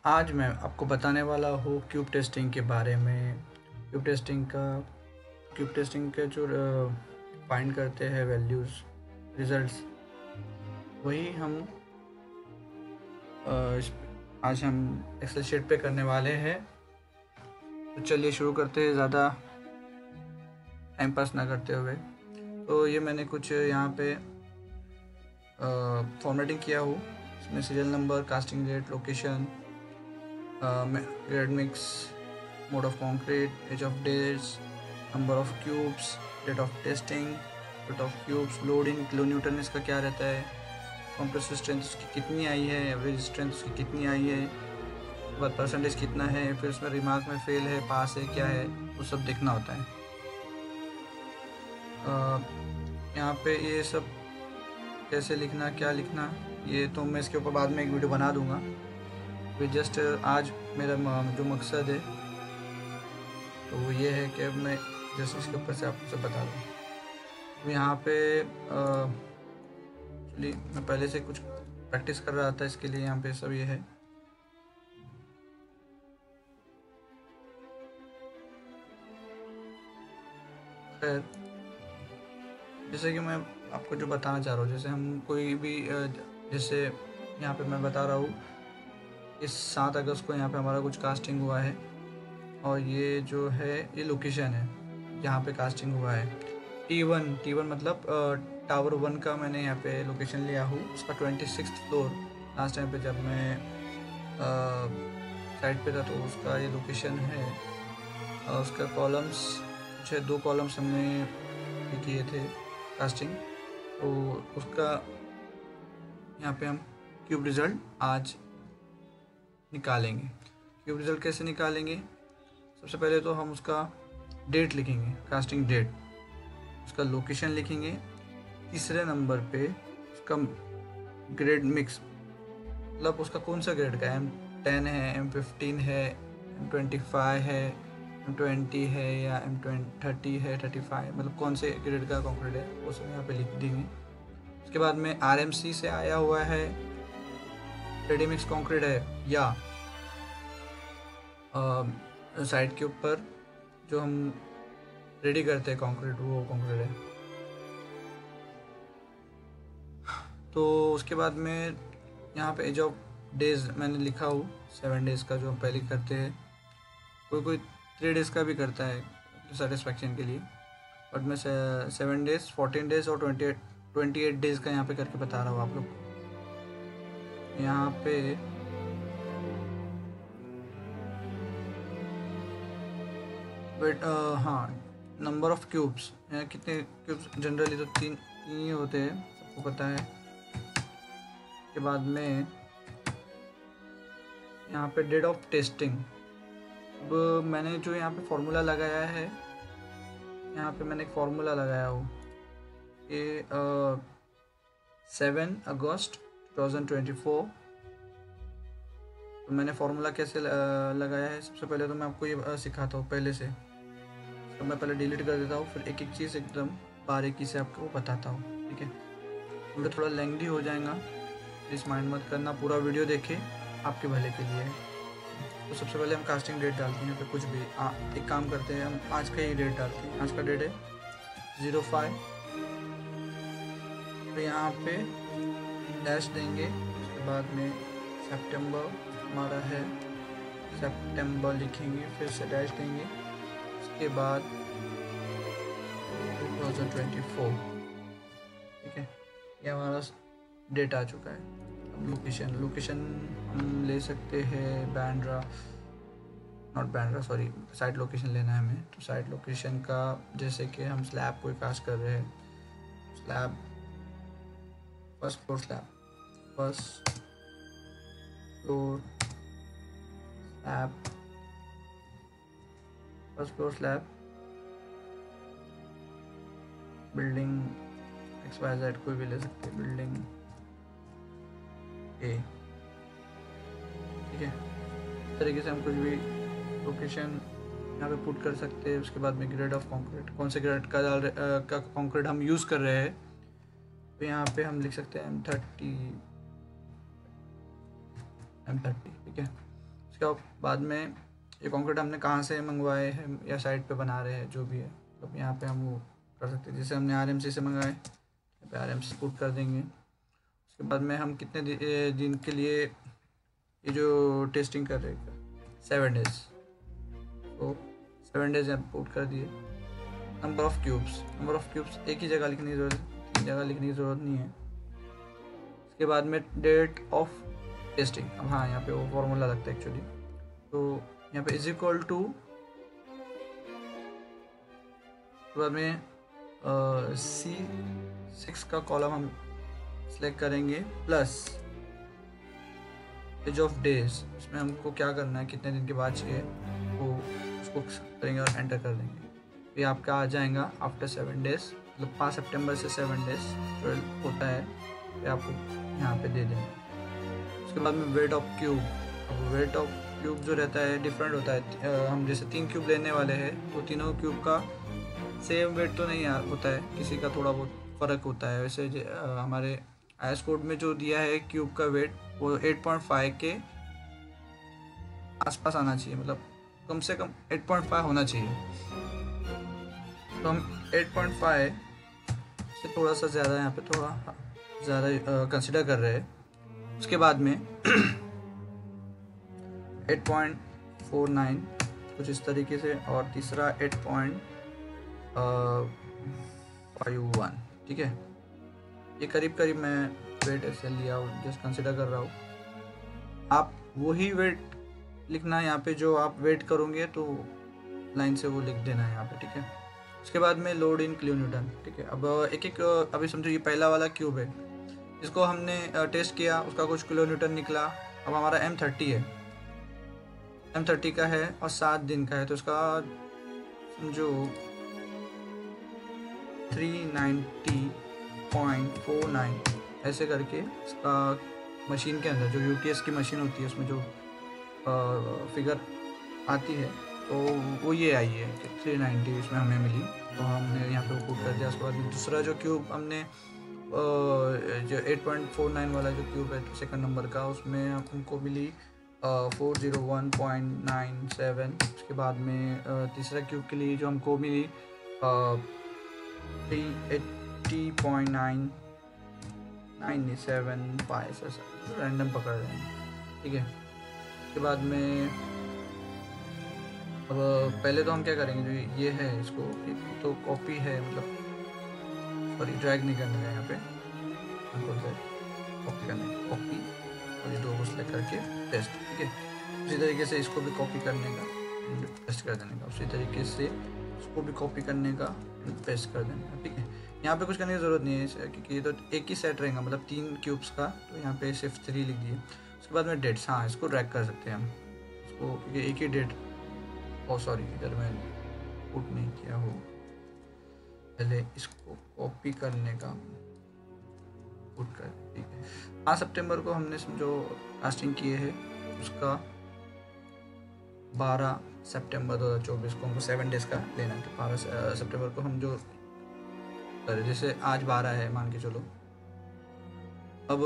आज मैं आपको बताने वाला हूँ क्यूब टेस्टिंग के बारे में। क्यूब टेस्टिंग के जो फाइंड करते हैं वैल्यूज़, रिजल्ट्स, वही हम आज हम एक्सेल शीट पे करने वाले हैं। तो चलिए शुरू करते हैं, ज़्यादा टाइम पास ना करते हुए। तो ये मैंने कुछ यहाँ पे फॉर्मेटिंग किया हूँ। इसमें serial number, casting date, location, grade mix, mode of concrete, age of days, number of cubes, date of testing, date of cubes, loading, kilo newton इसका क्या रहता है, कंप्रेसिव स्ट्रेंथ उसकी कितनी आई है, एवरेज स्ट्रेंथ उसकी कितनी आई है, उसके बाद परसेंटेज कितना है, फिर उसमें रिमार्क में फेल है, पास है, क्या है, वो सब देखना होता है। यहाँ पे ये सब कैसे लिखना, क्या लिखना, ये तो मैं इसके ऊपर बाद में एक वीडियो बना दूंगा। फिर जस्ट आज मेरा जो मकसद है तो वो ये है कि मैं जस्ट इसके ऊपर से आपको सब बता दूँ। तो यहाँ पे एक्चुअली मैं पहले से कुछ प्रैक्टिस कर रहा था, इसके लिए यहाँ पे सब ये है। खैर, जैसे कि मैं आपको जो बताना चाह रहा हूँ, जैसे हम कोई भी जैसे यहाँ पे मैं बता रहा हूँ इस 7 अगस्त को यहाँ पे हमारा कुछ कास्टिंग हुआ है, और ये जो है ये लोकेशन है जहाँ पे कास्टिंग हुआ है। T1 मतलब टावर 1 का मैंने यहाँ पे लोकेशन लिया हूँ, उसका 26th फ्लोर। लास्ट टाइम पे जब मैं साइट पे था तो उसका ये लोकेशन है। उसका कॉलम्स कुछ 2 कॉलम्स हमने ये किए थे कास्टिंग, तो उसका यहाँ पे हम क्यूब रिज़ल्ट आज निकालेंगे। क्यूब रिज़ल्ट कैसे निकालेंगे? सबसे पहले तो हम उसका डेट लिखेंगे, कास्टिंग डेट, उसका लोकेशन लिखेंगे, तीसरे नंबर पे उसका ग्रेड मिक्स, मतलब उसका कौन सा ग्रेड का है, M10 है, M15 है, M25 है, M20 है या M30 है, 35, मतलब कौन से ग्रेड का कंक्रीट है वो सब यहाँ पे लिख देंगे। उसके बाद में RMC से आया हुआ है, रेडी मिक्स कंक्रीट है, या साइट के ऊपर जो हम रेडी करते हैं कंक्रीट वो कंक्रीट है। तो उसके बाद में यहाँ पे एज ऑफ डेज मैंने लिखा हूँ 7 डेज़ का जो हम पहले करते हैं। कोई 3 डेज़ का भी करता है सेटिस्फैक्शन के लिए, बट मैं 7 डेज़, 14 डेज़ और 28 डेज़ का यहाँ पे करके बता रहा हूँ आप लोग को। यहाँ पे बट हाँ, नंबर ऑफ क्यूब्स, कितने क्यूब्स, जनरली तो तीन ही होते हैं, सबको पता है। के बाद में यहाँ पे डेट ऑफ टेस्टिंग, अब मैंने जो यहाँ पे फॉर्मूला लगाया है, यहाँ पे मैंने एक फॉर्मूला लगाया हूँ, ये 7 अगस्त 2024। तो मैंने फॉर्मूला कैसे लगाया है, सबसे पहले तो मैं आपको ये सिखाता हूँ पहले से। तो मैं पहले डिलीट कर देता हूँ, फिर एक एक चीज़ एकदम बारीकी से आपको बताता हूँ, ठीक है। वीडियो थोड़ा लेंथी हो जाएगा, प्लीज़ माइंड मत करना, पूरा वीडियो देखें, आपके भले के लिए है। तो सबसे पहले हम कास्टिंग डेट डालते हैं, फिर कुछ भी एक काम करते हैं, हम आज का ही डेट डालते हैं। आज का डेट है 05, तो यहाँ पे डैश देंगे, उसके बाद में सितंबर हमारा है, सितंबर लिखेंगे, फिर से डैश देंगे, उसके बाद 2024, ठीक है। ये हमारा डेट आ चुका है। अब लोकेशन हम ले सकते हैं सॉरी, साइट लोकेशन लेना है हमें। तो साइट लोकेशन का, जैसे कि हम स्लैब कोई कास्ट कर रहे हैं, slab first floor slab building XYZ कोई भी ले सकते हैं, बिल्डिंग A, ठीक है। इस तरीके से हम कुछ भी लोकेशन यहाँ पे पुट कर सकते हैं। उसके बाद में ग्रेड ऑफ कंक्रीट, कौन से ग्रेड का कंक्रीट हम यूज़ कर रहे हैं, तो यहाँ पे हम लिख सकते हैं M30, ठीक है। उसके बाद में ये कंक्रीट हमने कहाँ से मंगवाए हैं या साइट पे बना रहे हैं जो भी है, तो यहाँ पे हम वो कर सकते हैं। जैसे हमने RMC से मंगाए, यहाँ पे RMC पुट कर देंगे। उसके बाद में हम कितने दिन के लिए ये जो टेस्टिंग कर रहे हैं 7 डेज, तो 7 डेज यहाँ पुट कर दिए। नंबर ऑफ़ क्यूब्स एक ही जगह लिखने की ज़रूरत है, 3 जगह लिखने की ज़रूरत नहीं है। उसके बाद में डेट ऑफ टेस्टिंग, अब हाँ यहाँ पे वो फॉर्मूला लगता है एक्चुअली, तो यहाँ पे इज इक्वल टू, बाद में C6 का कॉलम हम सिलेक्ट करेंगे प्लस एज ऑफ डेज, इसमें हमको क्या करना है, कितने दिन के बाद चाहिए वो उसको करेंगे और एंटर कर देंगे। ये आपका आ जाएगा आफ्टर 7 डेज, मतलब 5 सितंबर से 7 डेज जो होता है ये आपको यहाँ पे दे देंगे। उसके बाद में वेट ऑफ क्यूब, अब वेट ऑफ क्यूब जो रहता है डिफरेंट होता है। हम जैसे 3 क्यूब लेने वाले हैं तो तीनों क्यूब का सेम वेट तो नहीं होता है, किसी का थोड़ा बहुत फ़र्क होता है। वैसे हमारे IS कोड में जो दिया है क्यूब का वेट वो 8.5 के आसपास आना चाहिए, मतलब कम से कम 8.5 होना चाहिए। तो हम 8.5 से थोड़ा सा ज़्यादा यहाँ पे थोड़ा ज़्यादा कंसिडर कर रहे हैं। उसके बाद में 8.49 कुछ इस तरीके से, और तीसरा 8.51, ठीक है। ये करीब करीब मैं वेट ऐसे लिया हूँ, जस्ट कंसिडर कर रहा हूँ। आप वही वेट लिखना है यहाँ पे जो आप वेट करोगे, तो लाइन से वो लिख देना है यहाँ पे, ठीक है। उसके बाद में लोड इन किलोन्यूटन, ठीक है। अब एक एक अभी समझो ये पहला वाला क्यूब है, इसको हमने टेस्ट किया, उसका कुछ किलोन्यूटन निकला। अब हमारा M30 है, M30 का है और 7 दिन का है, तो इसका समझो 390.49 ऐसे करके इसका मशीन के अंदर जो UTS की मशीन होती है उसमें जो फिगर आती है, तो वो ये आई है कि 390 इसमें हमें मिली, तो हमने यहाँ पे पुट कर दिया। उसके बाद दूसरा जो क्यूब हमने जो 8.49 वाला जो क्यूब है सेकंड नंबर का, उसमें हमको मिली 401.97। उसके बाद में तीसरा क्यूब के लिए जो हमको मिली 380.975, रैंडम पकड़ रहे हैं, ठीक है। उसके बाद में अब पहले तो हम क्या करेंगे, जो ये है इसको तो कॉपी है, मतलब सॉरी ड्रैग नहीं करने का, यहाँ पे कॉपी करना है, कॉपी, और ये दो को सेलेक्ट करके पेस्ट, ठीक है। उसी तरीके से इसको भी कॉपी करने का, पेस्ट कर देने का, उसी तरीके से इसको भी कॉपी करने का, पेस्ट कर देने का, ठीक है। यहाँ पे कुछ करने की ज़रूरत नहीं है क्योंकि ये तो एक ही सेट रहेगा, मतलब 3 क्यूब्स का, तो यहाँ पे सिर्फ 3 लिख दिए। उसके बाद में डेट्स, हाँ इसको ड्रैग कर सकते हैं हम इसको, क्योंकि एक ही डेट, ओ सॉरी इधर मैं पुट नहीं किया हो, पहले इसको कॉपी करने का पुट कर, ठीक है। 5 सितंबर को हमने जो कास्टिंग किए है उसका 12 सितंबर 2024 को हमको 7 डेज का लेना है, तो 12 सितंबर को हम जो जैसे आज 12 है मान के चलो, अब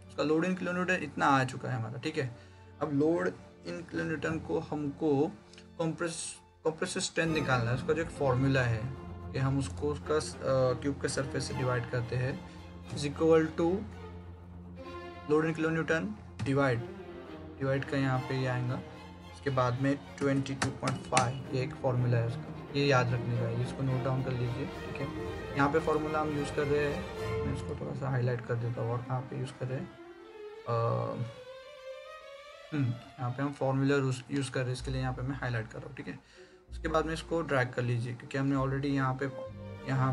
उसका लोड इन किलोन्यूटन इतना आ चुका है हमारा, ठीक है। अब लोड इन किलोन्यूटन को हमको कंप्रेसिव स्ट्रेंथ निकालना है। उसका जो एक फॉर्मूला है कि हम उसको उसका क्यूब के सरफेस से डिवाइड करते हैं, is equal to load in kilonewton divide का यहाँ पे ये आएगा। उसके बाद में 22.5, ये एक फॉर्मूला है उसका, ये याद रखने का है, इसको नोट डाउन कर लीजिए, ठीक है। यहाँ पे फॉर्मूला हम यूज़ कर रहे हैं, मैं इसको थोड़ा सा हाईलाइट कर देता हूँ, और कहाँ पे यूज़ कर रहे हैं, यहाँ पे हम फॉर्मूला यूज़ कर रहे हैं, इसके लिए यहाँ पे मैं हाईलाइट कर रहा हूँ, ठीक है। उसके बाद में इसको ड्रैग कर लीजिए, क्योंकि हमने ऑलरेडी यहाँ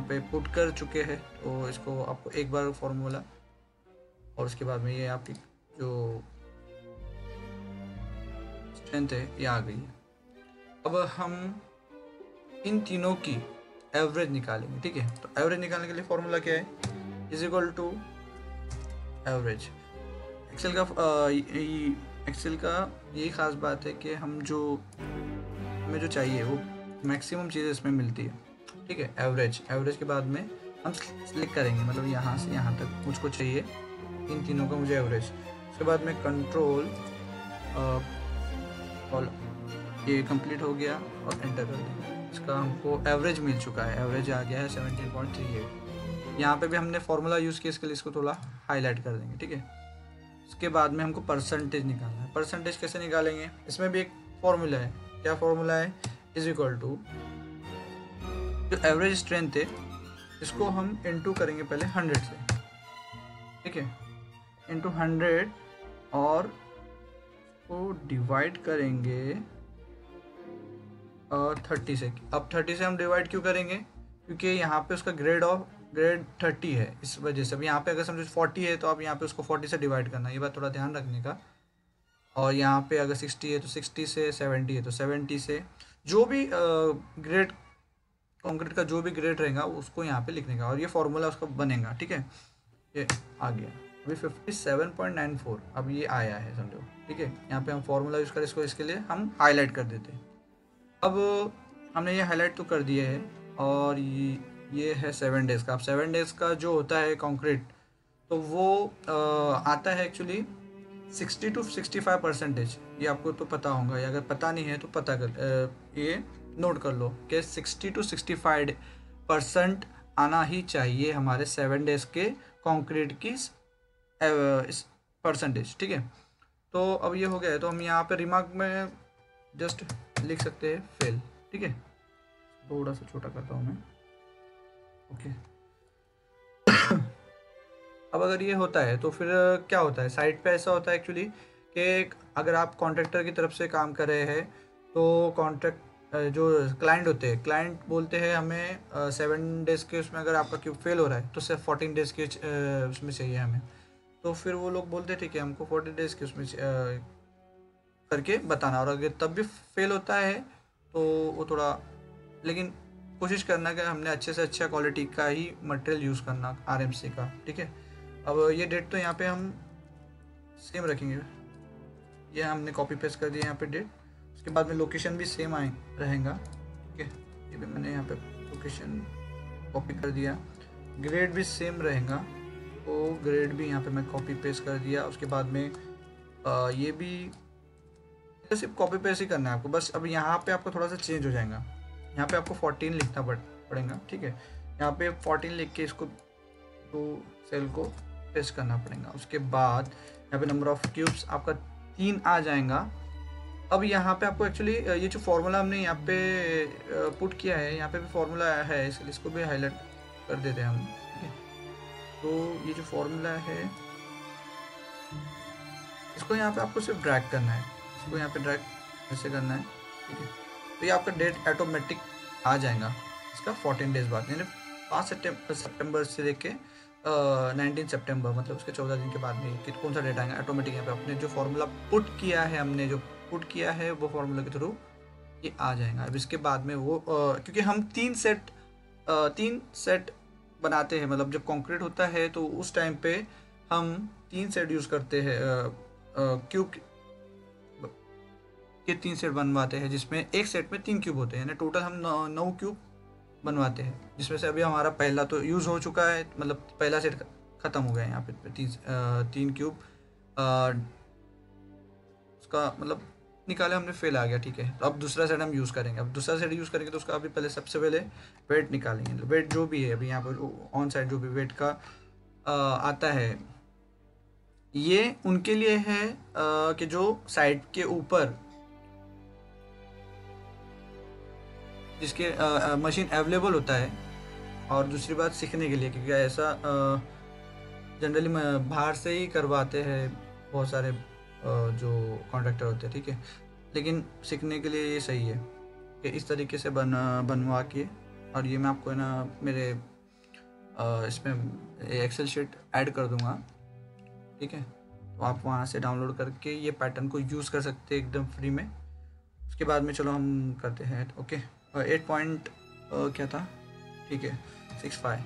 पे पुट कर चुके हैं, तो इसको आपको एक बार फॉर्मूला, और उसके बाद में ये आपकी जो स्ट्रेंथ है ये आ गई है। अब हम इन तीनों की एवरेज निकालेंगे, ठीक है। तो एवरेज निकालने के लिए फॉर्मूला क्या है, is equal to average. Excel का यही ख़ास बात है कि हमें जो चाहिए वो मैक्सिमम चीज़ें इसमें मिलती है, ठीक है। एवरेज के बाद में हम क्लिक करेंगे, मतलब यहाँ से यहाँ तक मुझको चाहिए, इन तीनों का मुझे एवरेज। उसके बाद में कंट्रोल ये कंप्लीट हो गया और एंटर कर देंगे। इसका हमको एवरेज मिल चुका है, एवरेज आ गया है 17.38। यहाँ पे भी हमने फॉर्मूला यूज़ किया, इसके लिए इसको थोड़ा हाईलाइट कर देंगे, ठीक है। इसके बाद में हमको परसेंटेज निकालना है। परसेंटेज कैसे निकालेंगे, इसमें भी एक फॉर्मूला है। क्या फॉर्मूला है, इज इक्वल टू जो एवरेज स्ट्रेंथ है इसको हम इनटू करेंगे पहले 100 से, ठीक है, इनटू 100 और को डिवाइड करेंगे 30 से। अब 30 से हम डिवाइड क्यों करेंगे, क्योंकि यहाँ पे उसका ग्रेड 30 है, इस वजह से। अब यहाँ पे अगर समझो 40 है तो आप यहाँ पे उसको 40 से डिवाइड करना, ये बात थोड़ा ध्यान रखने का। और यहाँ पे अगर 60 है तो 60 से, 70 है तो 70 से, जो भी ग्रेड कंक्रीट का जो भी ग्रेड रहेगा उसको यहाँ पे लिखने का, और ये फॉर्मूला उसका बनेगा, ठीक है। ये आ गया अभी 57.94, अब ये आया है समझो, ठीक है। यहाँ पे हम फॉर्मूला यूज़ करें इसको, इसके लिए हम हाईलाइट कर देते हैं। अब हमने ये हाईलाइट तो कर दिया है, और ये है 7 डेज़ का। अब 7 डेज़ का जो होता है कंक्रीट, तो वो आता है एक्चुअली 60 to 65%। ये आपको तो पता होगा, या अगर पता नहीं है तो पता कर ये नोट कर लो कि 60 to 65% आना ही चाहिए हमारे 7 डेज़ के कंक्रीट की परसेंटेज, ठीक है। तो अब ये हो गया है, तो हम यहाँ पे रिमार्क में जस्ट लिख सकते हैं फेल, ठीक है। थोड़ा सा छोटा करता हूँ मैं, ओके। अब अगर ये होता है तो फिर क्या होता है, साइट पे ऐसा होता है एक्चुअली कि अगर आप कॉन्ट्रैक्टर की तरफ से काम कर रहे हैं तो कॉन्ट्रैक्ट जो क्लाइंट होते हैं, क्लाइंट बोलते हैं हमें 7 डेज़ के उसमें अगर आपका क्यूब फेल हो रहा है तो सिर्फ 14 डेज़ के उसमें चाहिए हमें। तो फिर वो लोग बोलते हैं ठीक है, हमको 40 डेज़ के उसमें करके बताना, और अगर तब भी फेल होता है तो वो थोड़ा, लेकिन कोशिश करना कि हमने अच्छे से अच्छा क्वालिटी का ही मटेरियल यूज़ करना, RMC का, ठीक है। अब ये डेट तो यहाँ पे हम सेम रखेंगे, ये हमने कॉपी पेस्ट कर दिया यहाँ पे डेट। उसके बाद में लोकेशन भी सेम रहेगा, ठीक है। ये भी मैंने यहाँ पे लोकेशन कॉपी कर दिया। ग्रेड भी सेम रहेगा, तो ग्रेड भी यहाँ पे मैं कॉपी पेस्ट कर दिया। उसके बाद में ये भी सिर्फ कॉपी पेस्ट ही करना है आपको बस। अब यहाँ पे आपको थोड़ा सा चेंज हो जाएगा, यहाँ पे आपको 14 लिखना पड़ेगा, ठीक है। यहाँ पे 14 लिख के इसको तो सेल को पेस्ट करना पड़ेगा। उसके बाद यहाँ पे नंबर ऑफ क्यूब्स आपका 3 आ जाएगा। अब यहाँ पे आपको एक्चुअली ये जो फॉर्मूला हमने यहाँ पे पुट किया है, यहाँ पे भी फॉर्मूला है, इसलिए इसको भी हाईलाइट कर देते हैं हम, ठीक है। तो ये जो फॉर्मूला है इसको यहाँ पे आपको सिर्फ ड्रैग करना है, इसको यहाँ पे ड्रैग ऐसे करना है, ठीक है। तो ये आपका डेट ऑटोमेटिक आ जाएगा इसका 14 डेज बाद, यानी 5 सितंबर से लेके 19 सितंबर, मतलब उसके 14 दिन के बाद में कि कौन सा डेट आएगा ऑटोमेटिक। यहाँ पे आपने जो फॉर्मूला पुट किया है, हमने जो पुट किया है वो फॉर्मूला के थ्रू ये आ जाएगा। अब इसके बाद में वो क्योंकि हम 3 सेट बनाते हैं, मतलब जब कंक्रीट होता है तो उस टाइम पे हम 3 सेट यूज़ करते हैं, क्यूब के 3 सेट बनवाते हैं, जिसमें एक सेट में 3 क्यूब होते हैं, यानी टोटल हम 9 क्यूब बनवाते हैं, जिसमें से अभी हमारा पहला तो यूज़ हो चुका है, मतलब पहला सेट ख़त्म हो गया है। यहाँ पे 3 क्यूब उसका मतलब निकाले हमने, फेल आ गया, ठीक है। तो अब दूसरा सेट हम यूज़ करेंगे। अब दूसरा सेट यूज़ करेंगे तो उसका अभी पहले सबसे पहले वेट निकालेंगे। वेट जो भी है अभी यहाँ पर ऑन साइड जो भी वेट का आता है, ये उनके लिए है कि जो साइड के ऊपर जिसके मशीन अवेलेबल होता है, और दूसरी बात सीखने के लिए, क्योंकि ऐसा जनरली बाहर से ही करवाते हैं बहुत सारे जो कॉन्ट्रैक्टर होते हैं, ठीक है। लेकिन सीखने के लिए ये सही है कि इस तरीके से बनवा के, और ये मैं आपको है ना मेरे इसमें एक्सेल शीट ऐड कर दूंगा, ठीक है। तो आप वहाँ से डाउनलोड करके ये पैटर्न को यूज़ कर सकते हैं एकदम फ्री में। उसके बाद में चलो हम करते हैं, ओके। 8 पॉइंट क्या था, ठीक है, 65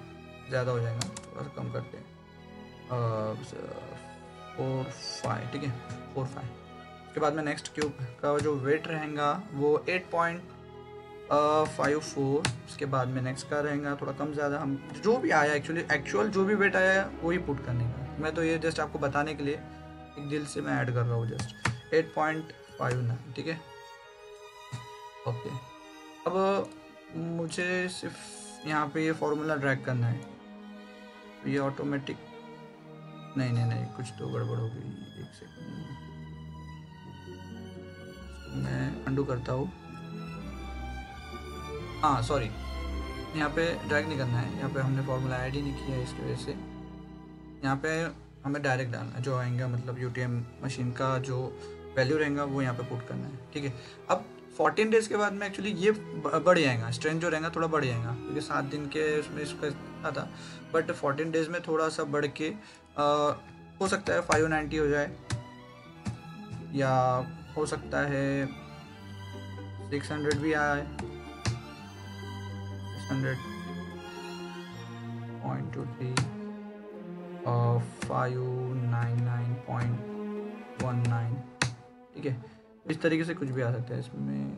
ज़्यादा हो जाएगा, थोड़ा सा कम करते हैं, 4-5, ठीक है, 4-5। उसके बाद में नेक्स्ट क्यूब का जो वेट रहेगा वो 8.54। उसके बाद में नेक्स्ट का रहेगा थोड़ा कम ज़्यादा, हम जो भी आया एक्चुअल जो भी वेट आया वही पुट करने का। मैं तो ये जस्ट आपको बताने के लिए एक दिल से मैं ऐड कर रहा हूँ, जस्ट 8.59, ठीक है। ओके, अब मुझे सिर्फ यहाँ पे ये फॉर्मूला ड्रैग करना है, तो ये ऑटोमेटिक नहीं, कुछ तो गड़बड़ हो गई। एक सेकंड, मैं अंडू करता हूँ। हाँ सॉरी, यहाँ पे ड्रैग नहीं करना है, यहाँ पे हमने फॉर्मूला ऐड ही नहीं किया है, इसकी वजह से यहाँ पे हमें डायरेक्ट डालना है जो आएगा, मतलब यूटीएम मशीन का जो वैल्यू रहेगा वो यहाँ पे पुट करना है। ठीक है, अब 14 डेज़ के बाद में एक्चुअली ये बढ़ जाएगा, स्ट्रेंथ जो रहेगा थोड़ा बढ़ जाएगा, क्योंकि 7 दिन के उसमें इसका था, बट 14 डेज़ में थोड़ा सा बढ़ के हो सकता है 590 हो जाए, या हो सकता है 600 भी आए, 600.23 और 599.19। ठीक है, इस तरीके से कुछ भी आ सकता है इसमें।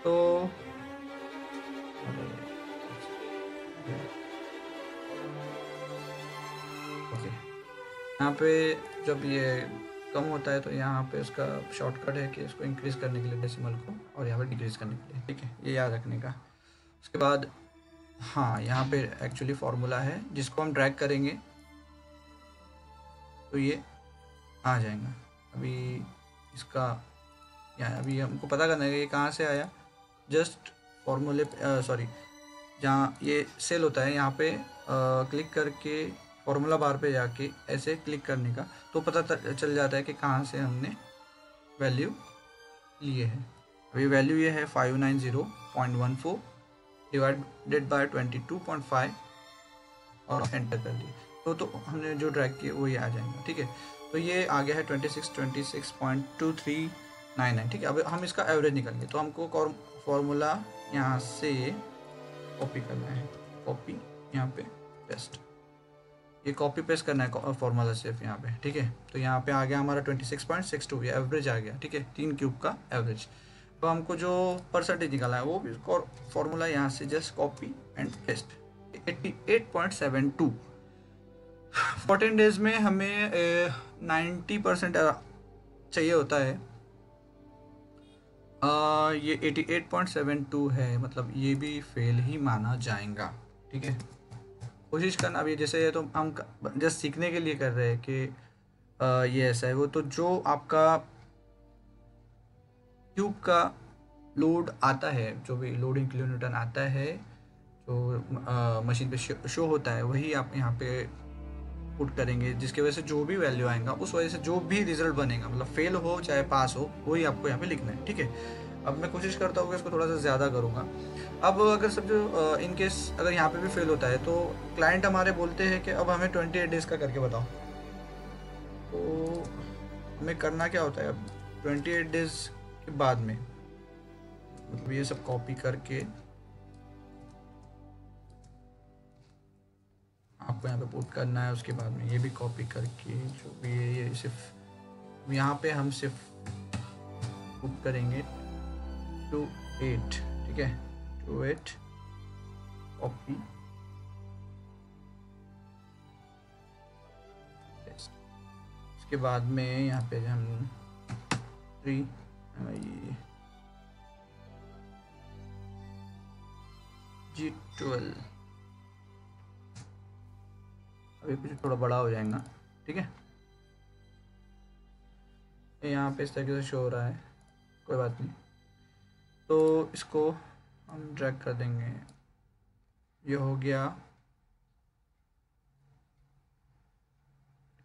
तो ओके, यहाँ पे जब ये कम होता है तो यहाँ पे उसका शॉर्टकट है कि इसको इंक्रीज़ करने के लिए डेसिमल को, और यहाँ पे डिक्रीज़ करने के लिए। ठीक है, ये याद रखने का। उसके बाद हाँ, यहाँ पे एक्चुअली फार्मूला है जिसको हम ड्रैग करेंगे तो ये आ जाएगा। अभी इसका यहाँ अभी हमको पता करना है ये कहाँ से आया। जस्ट फॉर्मूले सॉरी, जहाँ ये सेल होता है यहाँ पे क्लिक करके फॉर्मूला बार पे जाके ऐसे क्लिक करने का, तो पता चल जाता है कि कहाँ से हमने वैल्यू लिए है। अभी वैल्यू ये है 590.14 डिवाइडेड बाय 22.5 और एंटर कर दिए, तो हमने जो ड्रैग किए वो ये आ जाएगा। ठीक है, तो ये आ गया है 26.2399। ठीक है, अब हम इसका एवरेज निकालेंगे, तो हमको फॉर्मूला यहाँ से कॉपी करना है, कॉपी यहाँ पे पेस्ट, ये कॉपी पेस्ट करना है फॉर्मूला सिर्फ यहाँ पे। ठीक है, तो यहाँ पे आ गया हमारा 26.62, ये एवरेज आ गया। ठीक है, 3 क्यूब का एवरेज। तो हमको जो परसेंटेज निकाला है वो भी फॉर्मूला यहाँ से just copy and paste, 88.72। 14 days में हमें 90% चाहिए होता है। ये 88.72 है, मतलब ये भी फेल ही माना जाएगा। ठीक है, कोशिश करना। अभी जैसे तो हम जस्ट सीखने के लिए कर रहे हैं कि ये ऐसा है वो, तो जो आपका क्यूब का लोड आता है, जो भी लोडिंग किलो न्यूटन आता है जो मशीन पे शो होता है, वही आप यहाँ पे पुट करेंगे, जिसकी वजह से जो भी वैल्यू आएगा उस वजह से जो भी रिजल्ट बनेगा, मतलब फेल हो चाहे पास हो, वही आपको यहाँ पे लिखना है। ठीक है, अब मैं कोशिश करता हूँ कि इसको थोड़ा सा ज़्यादा करूँगा। अब अगर सब जो इन केस अगर यहाँ पे भी फेल होता है तो क्लाइंट हमारे बोलते हैं कि अब हमें 28 डेज़ का करके बताओ। तो हमें करना क्या होता है, अब 28 डेज़ के बाद में मतलब ये सब कॉपी करके आपको यहाँ पे पुट करना है। उसके बाद में ये भी कॉपी करके जो भी है ये सिर्फ यहाँ पे हम सिर्फ पुट करेंगे 28। ठीक है, 28 कॉपी पेस्ट। उसके बाद में यहाँ पे हम 3 G12, अभी कुछ थोड़ा बड़ा हो जाएगा। ठीक है, यहाँ पे इस तरीके से शो हो रहा है, कोई बात नहीं। तो इसको हम ड्रैग कर देंगे, ये हो गया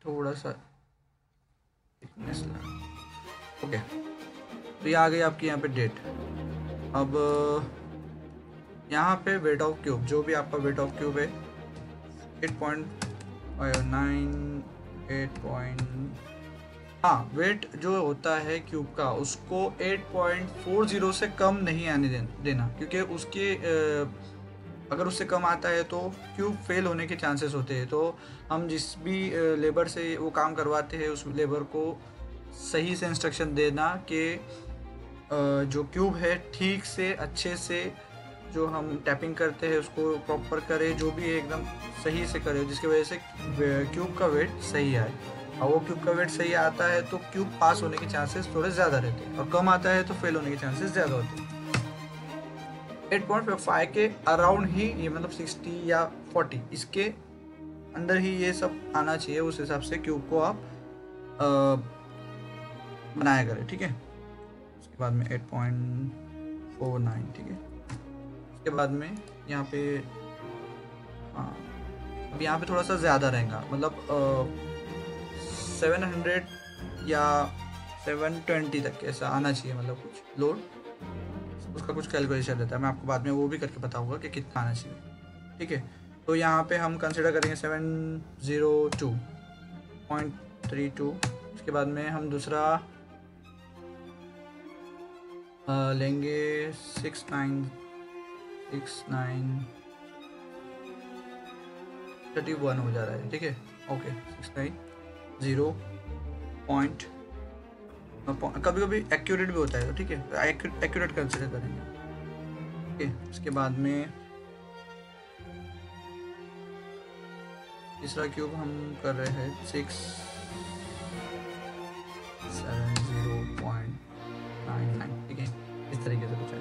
थोड़ा सा थिकनेस। ओके, तो ये आ गई आपकी यहाँ पे डेट। अब यहाँ पे वेट ऑफ क्यूब, जो भी आपका वेट ऑफ क्यूब है 8.9 हाँ, वेट जो होता है क्यूब का उसको 8.40 से कम नहीं आने देना, क्योंकि उसके अगर उससे कम आता है तो क्यूब फेल होने के चांसेस होते हैं। तो हम जिस भी लेबर से वो काम करवाते हैं उस लेबर को सही से इंस्ट्रक्शन देना कि जो क्यूब है ठीक से अच्छे से जो हम टैपिंग करते हैं उसको प्रॉपर करे, जो भी एकदम सही से करे, जिसकी वजह से क्यूब का वेट सही आए। और वो क्यूब का वेट सही आता है तो क्यूब पास होने के चांसेस थोड़े ज़्यादा रहते हैं, और कम आता है तो फेल होने के चांसेस ज़्यादा होते हैं। 8.5 के अराउंड ही ये, मतलब 60 या 40 इसके अंदर ही ये सब आना चाहिए, उस हिसाब से क्यूब को आप बनाया करें, ठीक है। उसके बाद में 8.49, ठीक है। उसके बाद में यहाँ पे, हाँ अब यहाँ पे थोड़ा सा ज़्यादा रहेगा, मतलब 700 या 720 तक ऐसा आना चाहिए, मतलब कुछ लोड, उसका कुछ कैलकुलेशन रहता है, मैं आपको बाद में वो भी करके बताऊंगा कि कितना आना चाहिए, ठीक है। तो यहाँ पे हम कंसिडर करेंगे 702.32। उसके बाद में हम दूसरा लेंगे 6931 हो जा रहा है, ठीक है। ओके 690 पॉइंट, कभी कभी एक्यूरेट भी होता है, तो ठीक है, एक्यूरेट कंसिडर करेंगे, ठीक है। उसके बाद में तीसरा क्यूब हम कर रहे हैं 670.99, ठीक है, इस तरीके से कुछ है।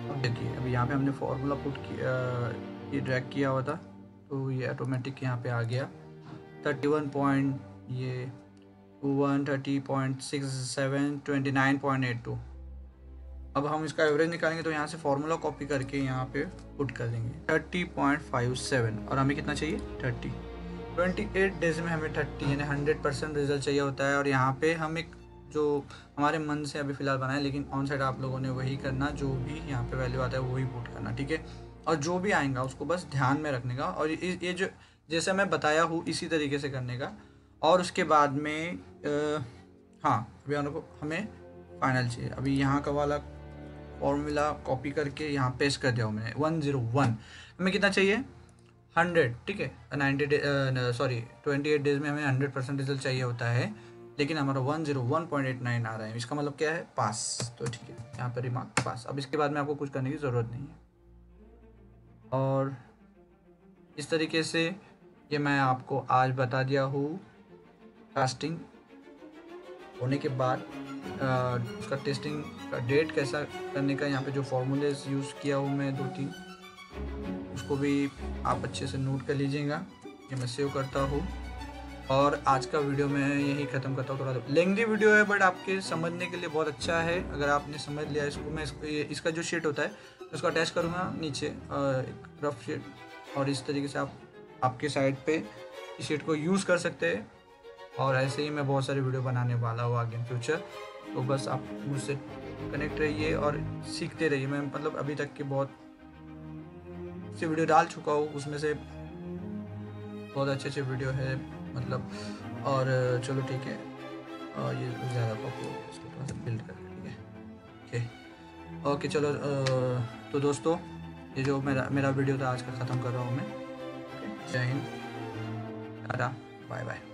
अब देखिए, अभी यहाँ पे हमने फॉर्मूला पुट किया, ये ड्रैग किया हुआ था, तो ये ऑटोमेटिक यहाँ पे आ गया 130.29.82। अब हम इसका एवरेज निकालेंगे, तो यहाँ से फॉर्मूला कॉपी करके यहाँ पे पुट कर देंगे 30.57, और हमें कितना चाहिए 28 डेज में हमें 30 यानी 100% रिजल्ट चाहिए होता है। और यहाँ पे हम एक जो हमारे मन से अभी फ़िलहाल बनाए, लेकिन ऑन साइड आप लोगों ने वही करना, जो भी यहाँ पे वैल्यू आता है वही पुट करना, ठीक है। और जो भी आएगा उसको बस ध्यान में रखने का, और ये जो जैसे मैं बताया हूँ इसी तरीके से करने का। और उसके बाद में हाँ, अभी हमें फाइनल चाहिए। अभी यहाँ का वाला फॉर्मूला कॉपी करके यहाँ पेस्ट कर दिया हूँ मैंने 101। हमें कितना चाहिए 100, ठीक है। 28 डेज में हमें 100% रिजल्ट चाहिए होता है, लेकिन हमारा 101.89 आ रहा है, इसका मतलब क्या है पास, तो ठीक है, यहाँ पर रिमार्क पास। अब इसके बाद में आपको कुछ करने की ज़रूरत नहीं है। और इस तरीके से ये मैं आपको आज बता दिया हूँ कास्टिंग होने के बाद उसका टेस्टिंग का डेट कैसा करने का। यहाँ पे जो फॉर्मूलेज यूज़ किया हूँ मैं 2-3, उसको भी आप अच्छे से नोट कर लीजिएगा। ये मैं सेव करता हूँ, और आज का वीडियो मैं यही ख़त्म करता हूँ। थोड़ा लेंथी वीडियो है, बट आपके समझने के लिए बहुत अच्छा है। अगर आपने समझ लिया इसको, मैं इसका जो शीट होता है उसको अटैच करूँगा नीचे, एक रफ शीट, और इस तरीके से आप आपके साइड पे इस शीट को यूज़ कर सकते हैं। और ऐसे ही मैं बहुत सारे वीडियो बनाने वाला हूँ आगे इन फ्यूचर, तो बस आप मुझसे कनेक्ट रहिए और सीखते रहिए। मैं मतलब अभी तक के बहुत से वीडियो डाल चुका हूँ, उसमें से बहुत अच्छे वीडियो है मतलब। और चलो ठीक है, और ये ज़्यादा कॉपी हो, इसको थोड़ा सा बिल्ड करके, ठीक है। ओके चलो, तो दोस्तों ये जो मेरा वीडियो था आज का ख़त्म कर रहा हूँ मैं। जय हिंद, टाटा, बाय बाय।